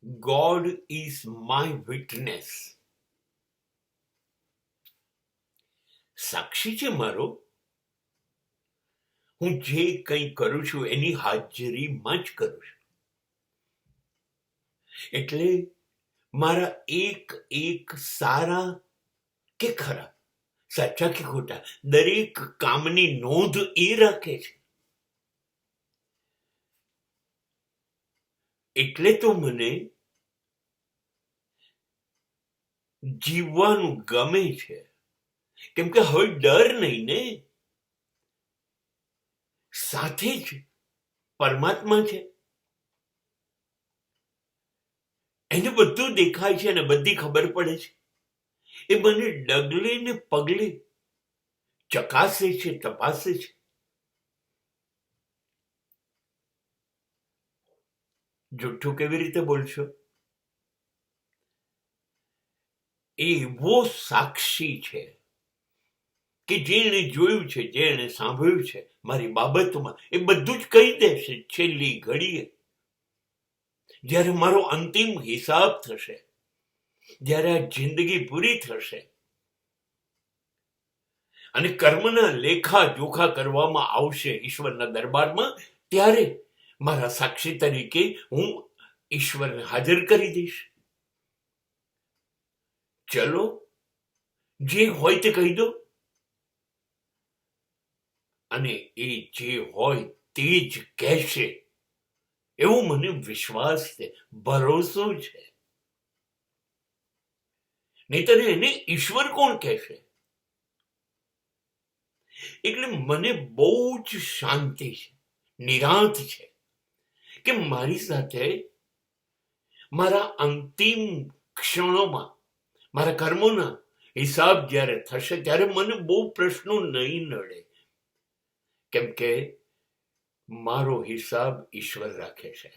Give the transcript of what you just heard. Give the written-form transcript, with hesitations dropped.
God is my witness. સાક્ષી છે મારો. હું જે કંઈ કરું છું એની હાજરીમાં જ કરું છું. એટલે મારા એક સારા કે ખરાબ, સાચા કે ખોટા, દરેક કામની નોંધ એ રાખે છે. એટલે તો મને જીવવાનું ગમે છે. કેમ કે હવે ડર નહીં ને, સાથે જ પરમાત્મા છે. એને બધું દેખાય છે અને બધી ખબર પડે છે. એ મને ડગલે ને પગલે ચકાસે છે, તપાસે છે. જુઠ્ઠું કેવી રીતે બોલશો? એવો સાક્ષી છે કે જેણે જોયું છે, જેણે સાંભળ્યું છે મારી બાબતમાં, એ બધું જ કહી દેશે છેલ્લી ઘડીએ. જ્યારે મારો અંતિમ હિસાબ થશે, જ્યારે આ જિંદગી પૂરી થશે અને કર્મના લેખા જોખા કરવામાં આવશે ઈશ્વરના દરબારમાં, ત્યારે મારા સાક્ષી તરીકે હું ઈશ્વરને હાજર કરી દઈશ. ચલો, જે હોય તે કહી દો. અને એ જે હોય તે જ કહેશે એવો મને વિશ્વાસ છે, ભરોસો છે. નહીંતર એને ઈશ્વર કોણ કહેશે? એટલે મને બહુ જ શાંતિ છે, નિરાંત છે કે મારી સાથે મારા અંતિમ ક્ષણોમાં મારા કર્મોના હિસાબ જ્યારે થશે ત્યારે મને બહુ પ્રશ્નો નહીં નડે. કેમ કે મારો હિસાબ ઈશ્વર રાખે છે.